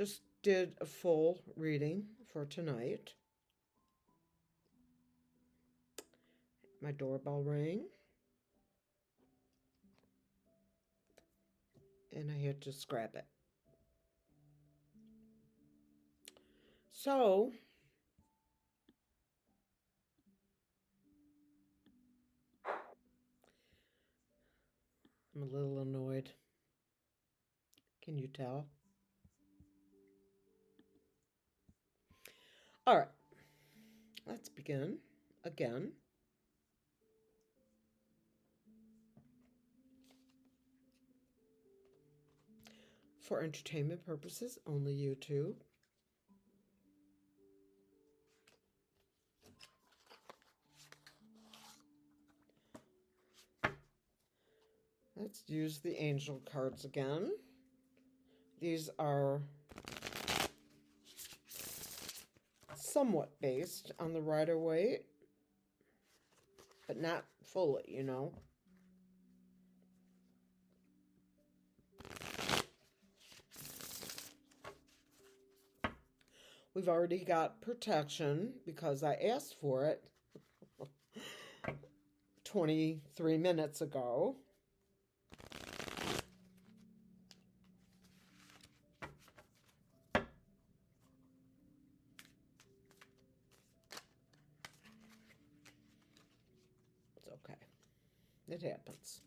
just did a full reading for tonight. My doorbell rang. And I had to scrap it. So, I'm a little annoyed. Can you tell? All right, let's begin again. For entertainment purposes, only YouTube. Let's use the angel cards again. These are somewhat based on the Rider-Waite, but not fully, you know. We've already got protection because I asked for it 23 minutes ago. It's okay. It happens.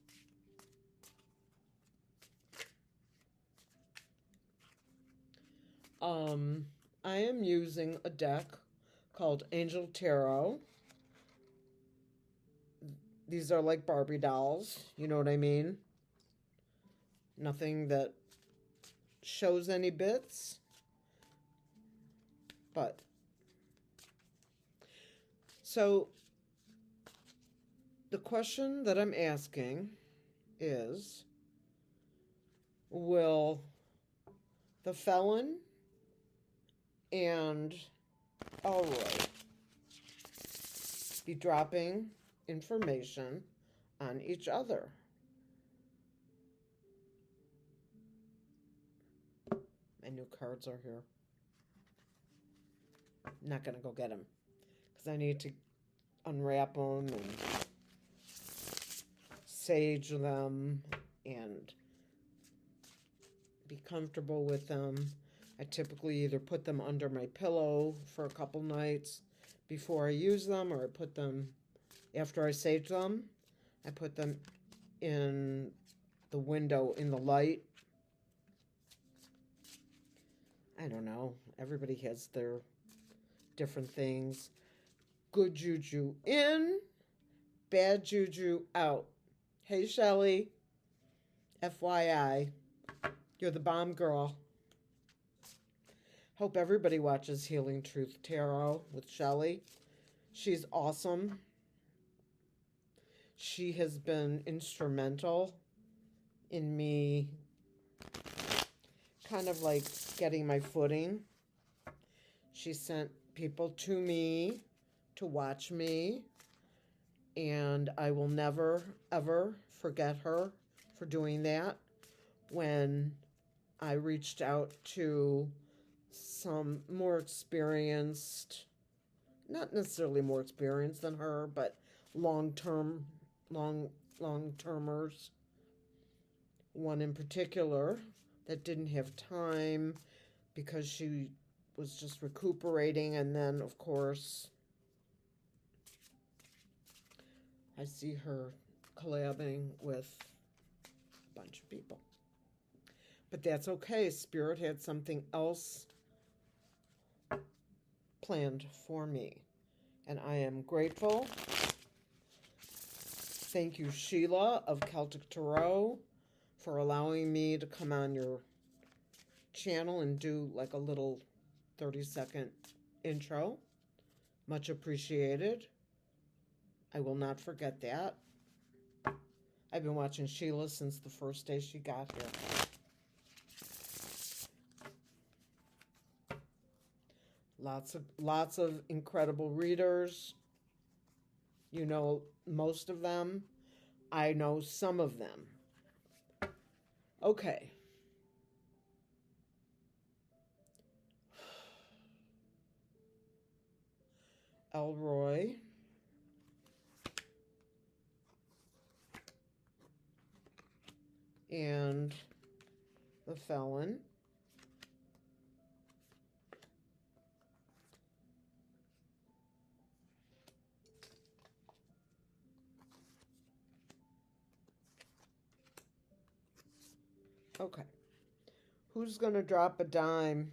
I am using a deck called Angel Tarot. These are like Barbie dolls, you know what I mean? Nothing that shows any bits, but so the question that I'm asking is, will the Felon and Elroy be dropping information on each other? My new cards are here. I'm not going to go get them because I need to unwrap them and sage them and be comfortable with them. I typically either put them under my pillow for a couple nights before I use them, or I put them after I sage them. I put them in the window in the light. I don't know. Everybody has their different things. Good juju in, bad juju out. Hey, Shelly. FYI, you're the bomb girl. Hope everybody watches Healing Truth Tarot with Shelly. She's awesome. She has been instrumental in me kind of like getting my footing. She sent people to me to watch me, and I will never, ever forget her for doing that. When I reached out to some more experienced, not necessarily more experienced than her, but long-termers. One in particular that didn't have time because she was just recuperating, and then, of course, I see her collabing with a bunch of people. But that's okay. Spirit had something else planned for me, and I am grateful. Thank you, Sheila of Celtic Tarot, for allowing me to come on your channel and do like a little 30-second intro. Much appreciated. I will not forget that. I've been watching Sheila since the first day she got here. Lots of incredible readers. You know most of them. I know some of them. Okay. Elroy. And the Felon. Okay. Who's going to drop a dime?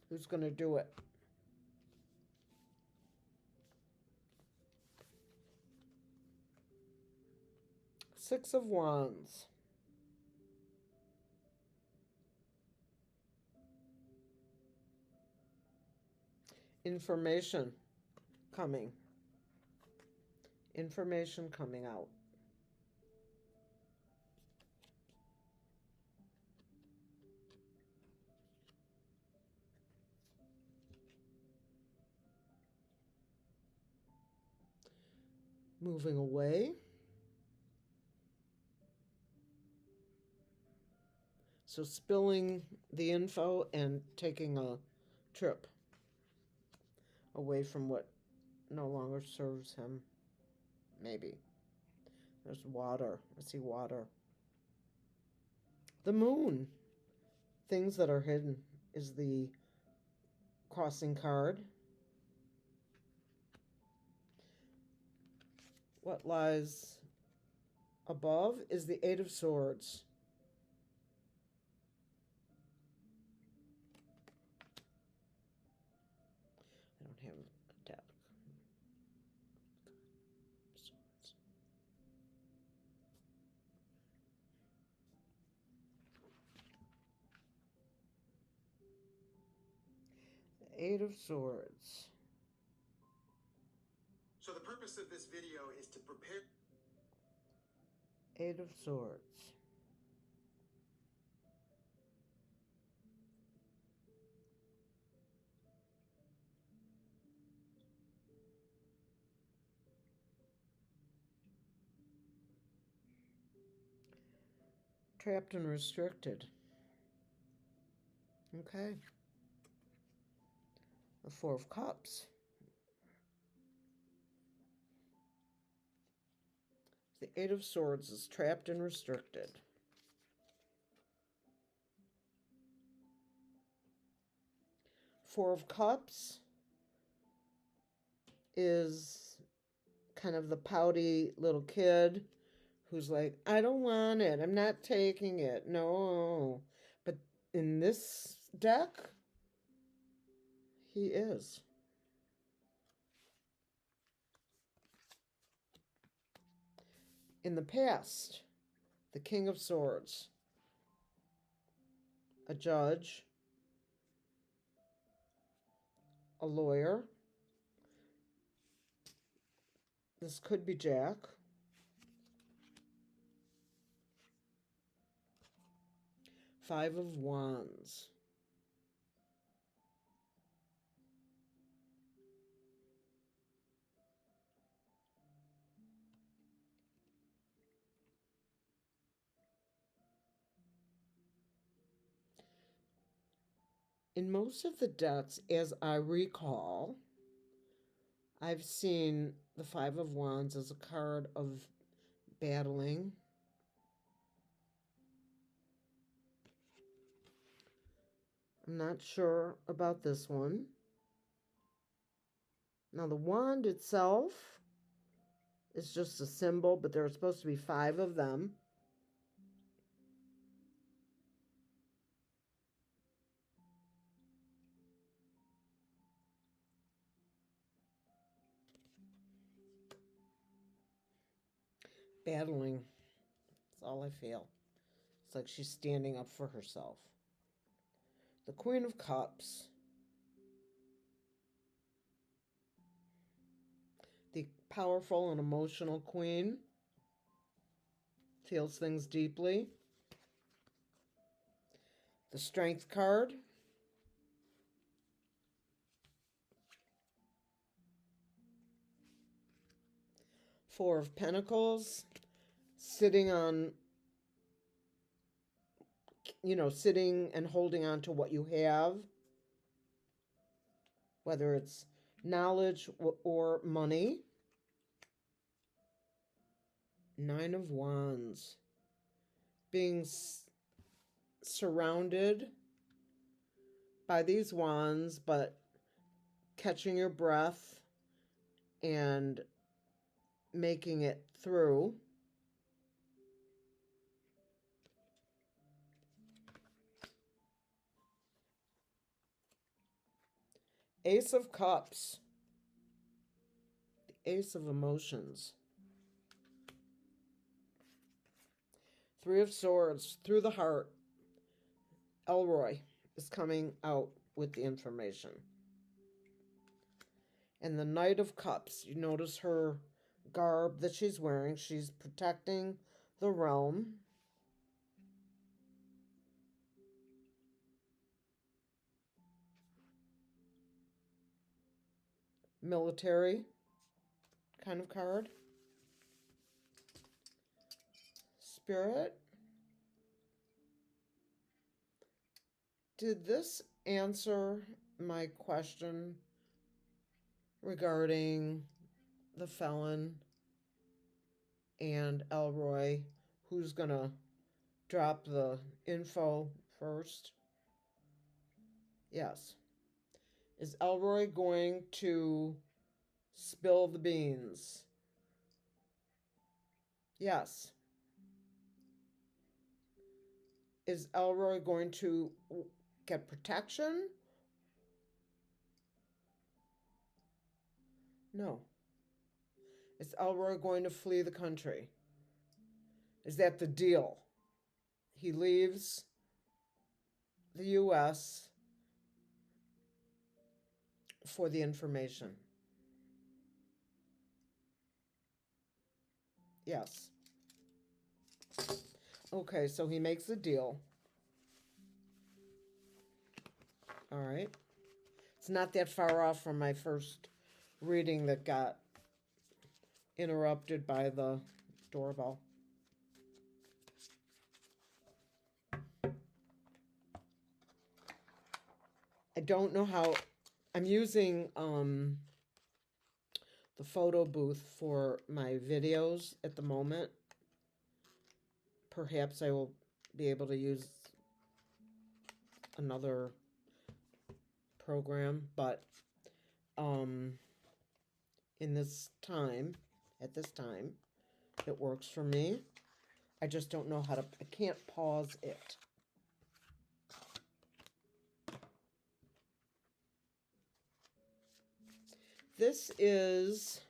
Who's going to do it? Six of Wands. Information coming. Information coming out. Moving away. So spilling the info and taking a trip away from what no longer serves him. Maybe. There's water. I see water. The moon. Things that are hidden is the crossing card. What lies above is the Eight of Swords. I don't have a deck. Swords. The Eight of Swords. So the purpose of this video is to prepare... Eight of Swords. Trapped and restricted. Okay. The Four of Cups. The Eight of Swords is trapped and restricted. Four of Cups is kind of the pouty little kid who's like, I don't want it. I'm not taking it. No. But in this deck, he is. In the past, the King of Swords, a judge, a lawyer. This could be Jack. Five of Wands. In most of the decks, as I recall, I've seen the Five of Wands as a card of battling. I'm not sure about this one. Now, the wand itself is just a symbol, but there are supposed to be five of them. Battling. That's all I feel. It's like she's standing up for herself. The Queen of Cups. The powerful and emotional queen. Feels things deeply. The Strength card. Four of Pentacles. Sitting on, sitting and holding on to what you have. whether it's knowledge or money. Nine of Wands. Being surrounded by these wands, but catching your breath and making it through. Ace of Cups. The Ace of Emotions. Three of Swords. Through the heart. Elroy is coming out with the information. And the Knight of Cups. You notice her garb that she's wearing. She's protecting the realm. Military kind of card. Spirit. Did this answer my question regarding the Felon and Elroy? Who's going to drop the info first? Yes. Is Elroy going to spill the beans? Yes. Is Elroy going to get protection? No. Is Elroy going to flee the country? Is that the deal? He leaves the U.S. for the information. Yes. Okay, so he makes a deal. All right. It's not that far off from my first reading that got interrupted by the doorbell. I don't know how. I'm using the photo booth for my videos at the moment. Perhaps I will be able to use another program, but in this time, at this time, it works for me. I just don't know how to, I can't pause it. This is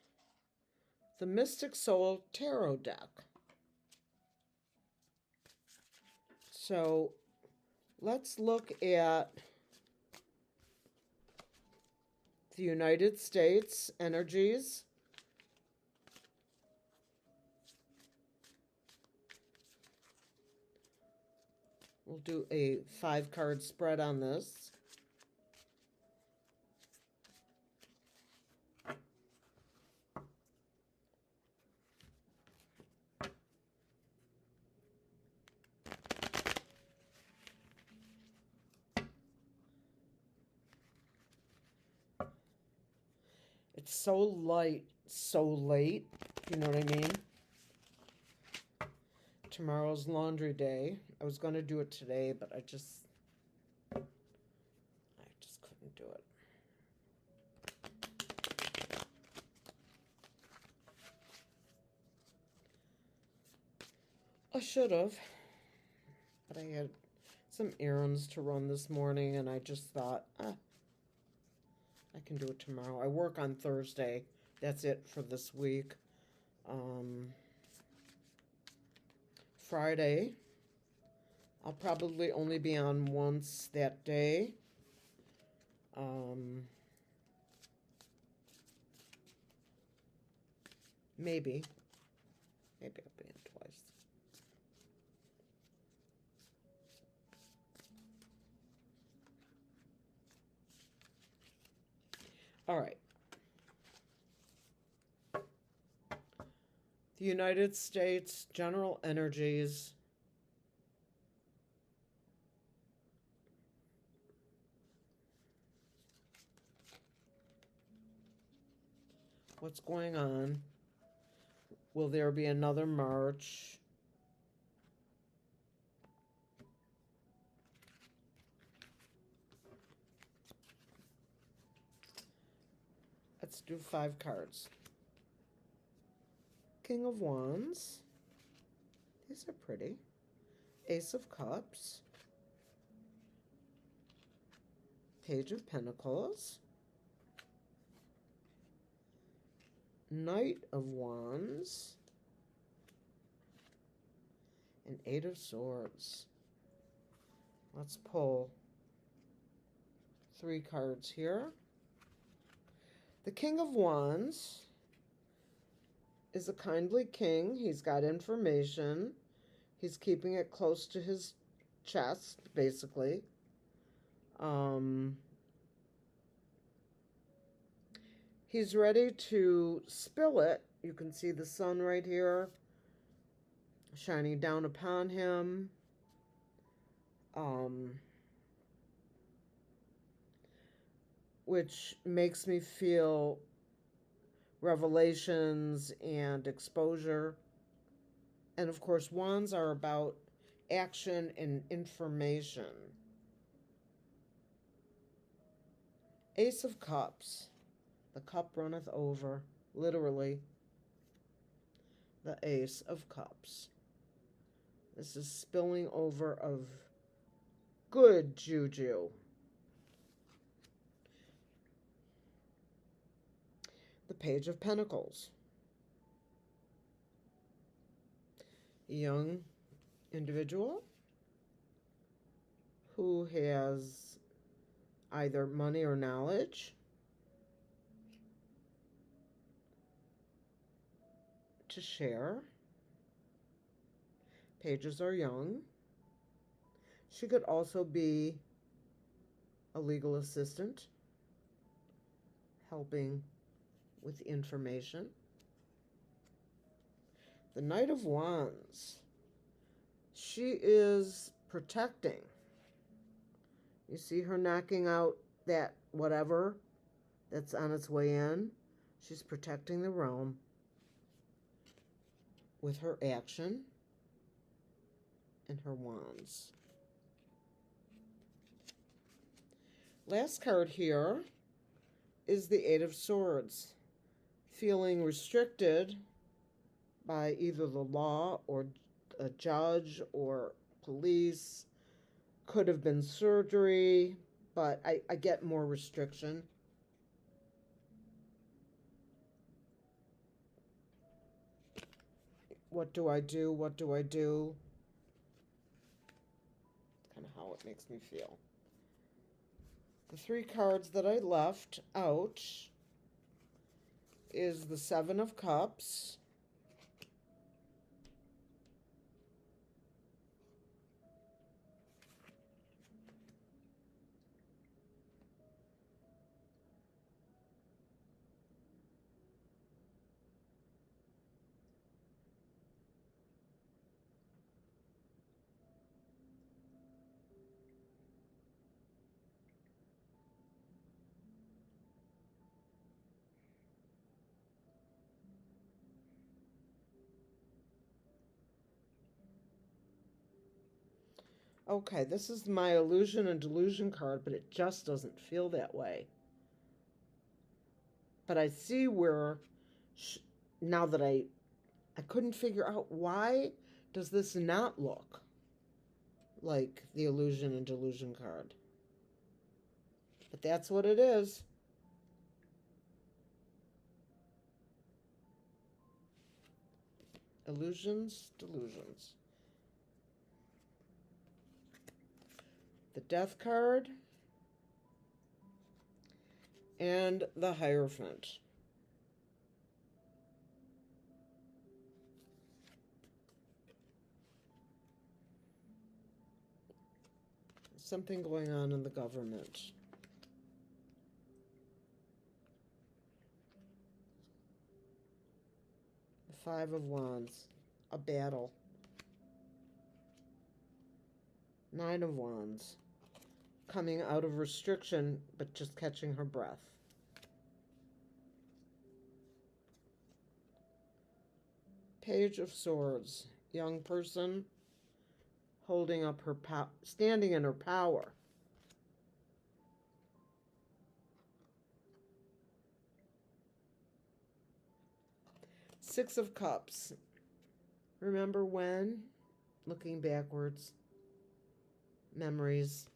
the Mystic Soul Tarot deck. So let's look at the United States energies. We'll do a 5-card spread on this. It's so light, so late, you know what I mean? Tomorrow's laundry day. I was going to do it today, but I just couldn't do it. I should have, but I had some errands to run this morning, and I just thought, I can do it tomorrow. I work on Thursday. That's it for this week. Friday, I'll probably only be on once that day. Maybe I'll be in twice. All right. The United States general energies. What's going on? Will there be another march? Let's do 5 cards. King of Wands. These are pretty. Ace of Cups. Page of Pentacles. Knight of Wands. And 8 of Swords. Let's pull 3 cards here. The King of Wands is a kindly king. He's got information. He's keeping it close to his chest, basically. He's ready to spill it. You can see the sun right here shining down upon him. Which makes me feel revelations and exposure. And of course, wands are about action and information. Ace of Cups. The cup runneth over. Literally. The Ace of Cups. This is spilling over of good juju. The Page of Pentacles. A young individual who has either money or knowledge to share. Pages are young. She could also be a legal assistant helping with information. The Knight of Wands. She is protecting. You see her knocking out that whatever that's on its way in. She's protecting the realm with her action and her wands. Last card here is the Eight of Swords. Feeling restricted by either the law or a judge or police. Could have been surgery, but I get more restriction. What do I do? What do I do? Kind of how it makes me feel. The 3 cards that I left out is the 7 of Cups, okay, this is my illusion and delusion card, but it just doesn't feel that way. But I see where, now that I couldn't figure out why does this not look like the illusion and delusion card. But that's what it is. Illusions, delusions. The Death card and the Hierophant. Something going on in the government. The 5 of Wands, a battle. 9 of Wands, coming out of restriction, but just catching her breath. Page of Swords. Young person holding up her standing in her power. Six of Cups. Remember when? Looking backwards. Memories.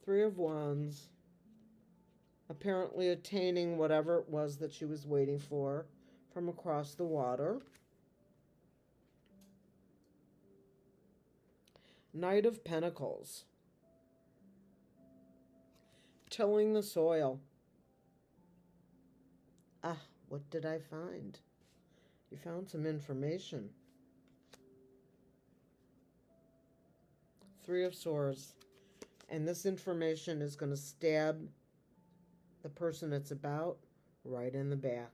Three of Wands. Apparently attaining whatever it was that she was waiting for from across the water. Knight of Pentacles. Tilling the soil. Ah, what did I find? You found some information. Three of Swords. And this information is going to stab the person it's about right in the back.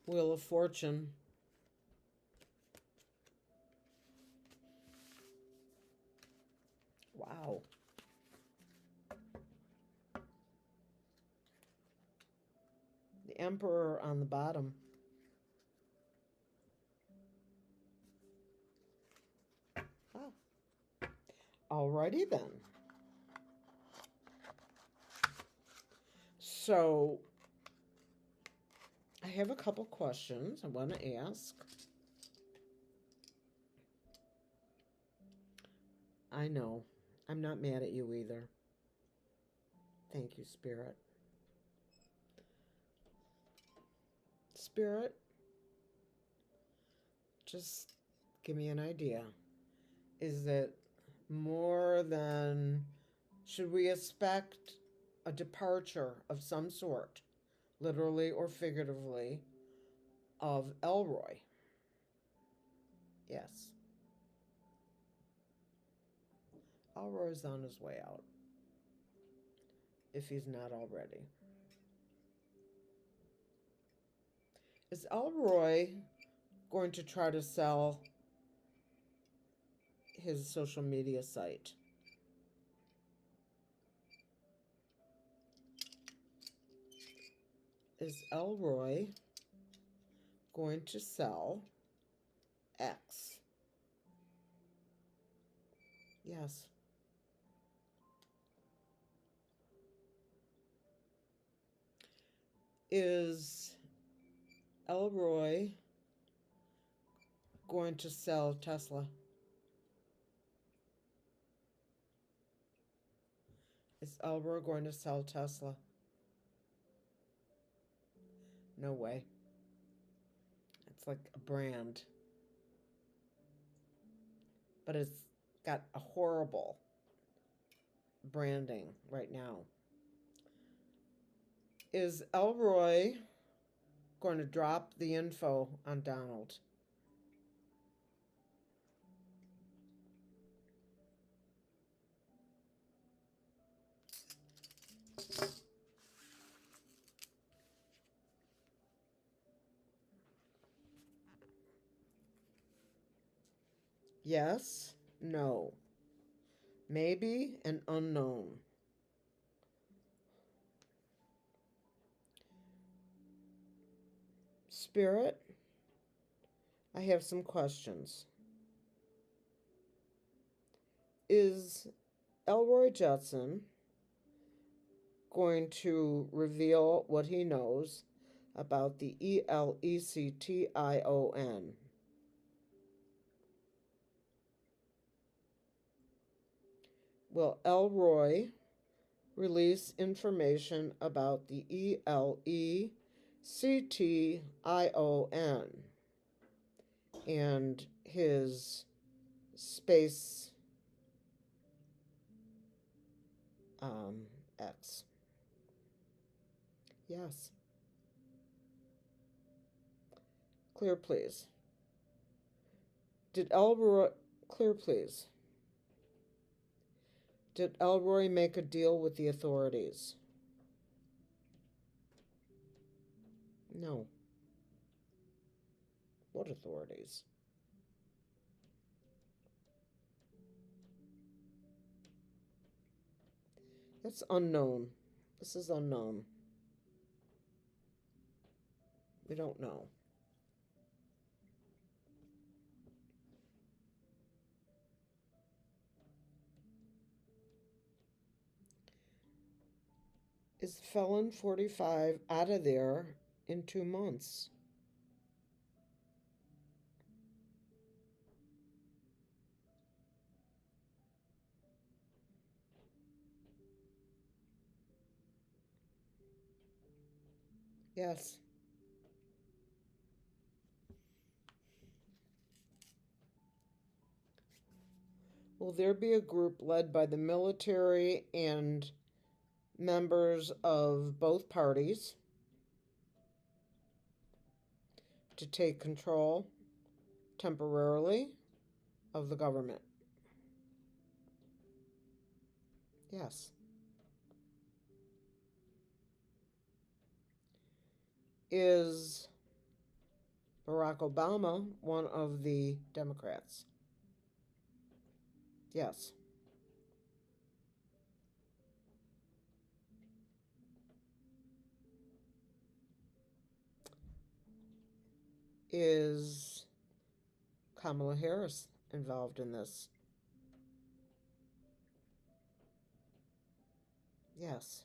Wheel of Fortune. Wow. The Emperor on the bottom. Oh. Alrighty then. So, I have a couple questions I want to ask. I know. I'm not mad at you either. Thank you, Spirit. Spirit, just give me an idea. Is it more than, should we expect a departure of some sort, literally or figuratively, of Elroy? Yes. Elroy's on his way out, if he's not already. Is Elroy going to try to sell his social media site? Is Elroy going to sell X? Yes. Is Elroy going to sell Tesla? Is Elroy going to sell Tesla? No way. It's like a brand. But it's got a horrible branding right now. Is Elroy going to drop the info on Donald? Yes, no, maybe, and unknown. Spirit, I have some questions. Is Elroy Judson going to reveal what he knows about the ELECTION? Will Elroy release information about the ELECTION and his space X? Yes. Clear, please. Clear, please. Did Elroy make a deal with the authorities? No. What authorities? It's unknown. This is unknown. We don't know. Is Felon 45 out of there in 2 months? Yes. Will there be a group led by the military and members of both parties to take control temporarily of the government? Yes. Is Barack Obama one of the Democrats? Yes. Is Kamala Harris involved in this? Yes.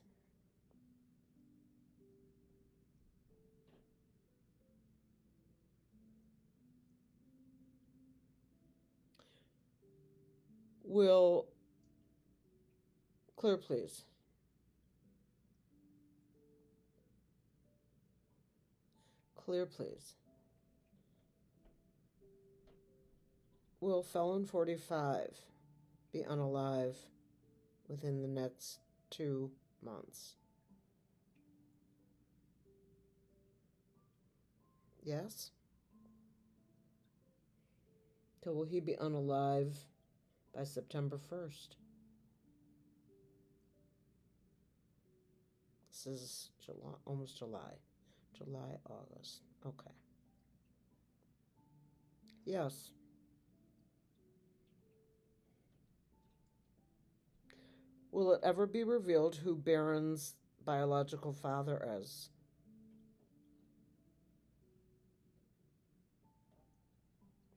Will, clear please. Clear please. Will Felon 45 be unalive within the next 2 months? Yes? So will he be unalive by September 1st? This is July, almost July. July, August. Okay. Yes. Will it ever be revealed who Barron's biological father is?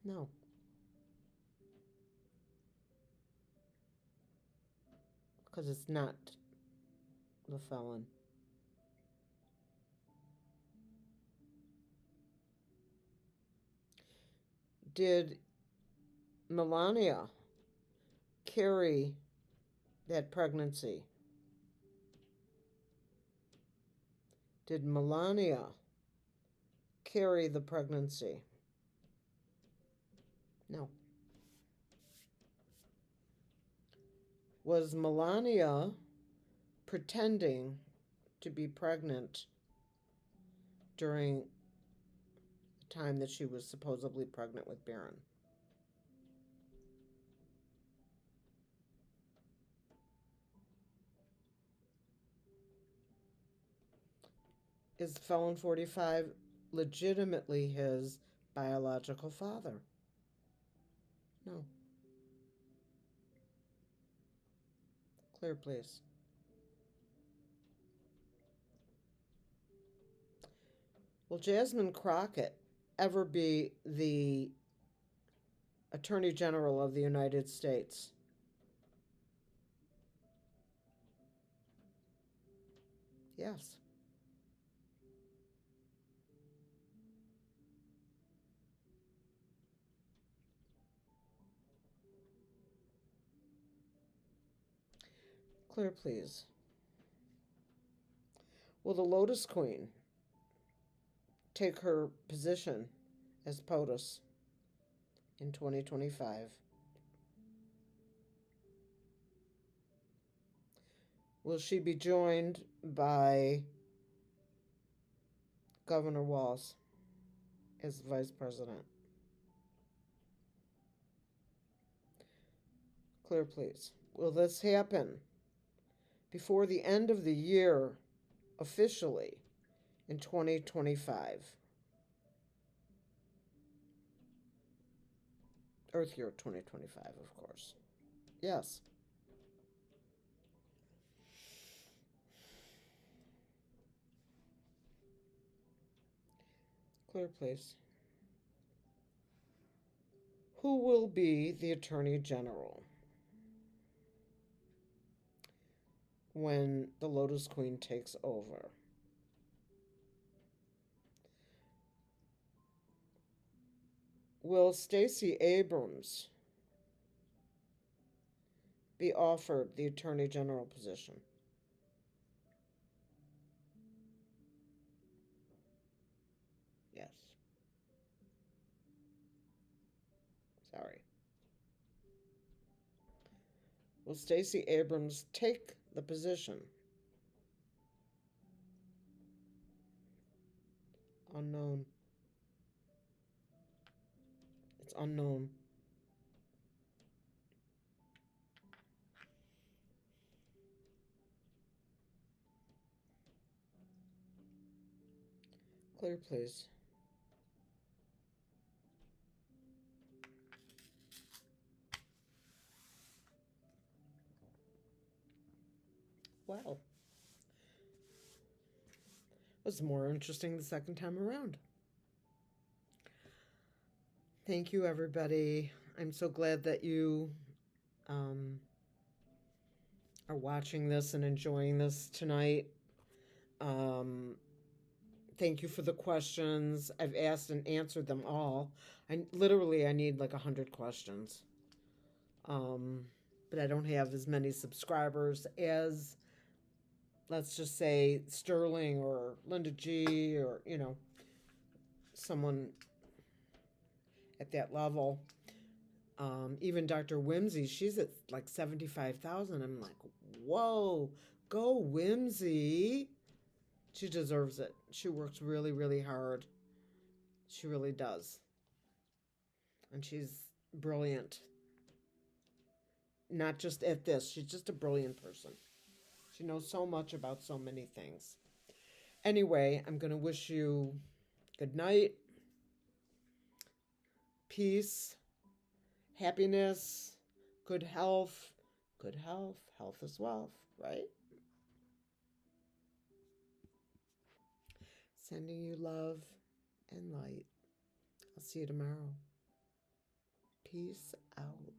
No. Because it's not the felon. Did Melania carry that pregnancy? Did Melania carry the pregnancy? No. Was Melania pretending to be pregnant during the time that she was supposedly pregnant with Barron? Is Felon 45 legitimately his biological father? No. Clear, please. Will Jasmine Crockett ever be the Attorney General of the United States? Yes. Clear, please. Will the Lotus Queen take her position as POTUS in 2025? Will she be joined by Governor Walz as Vice President? Clear, please. Will this happen before the end of the year officially in 2025? Earth year 2025, of course. Yes. Clear, please. Who will be the Attorney General when the Lotus Queen takes over? Will Stacey Abrams be offered the Attorney General position? Yes. Sorry. Will Stacey Abrams take the position? Unknown. It's unknown. Clear, please. Well, it was more interesting the second time around. Thank you, everybody. I'm so glad that you are watching this and enjoying this tonight. Thank you for the questions. I've asked and answered them all. I need like 100 questions. But I don't have as many subscribers as, let's just say, Sterling or Linda G or, someone at that level. Even Dr. Whimsy, she's at like 75,000. I'm like, whoa, go Whimsy. She deserves it. She works really, really hard. She really does. And she's brilliant. Not just at this, she's just a brilliant person. She knows so much about so many things. Anyway, I'm going to wish you good night, peace, happiness, good health. Good health. Health is wealth, right? Sending you love and light. I'll see you tomorrow. Peace out.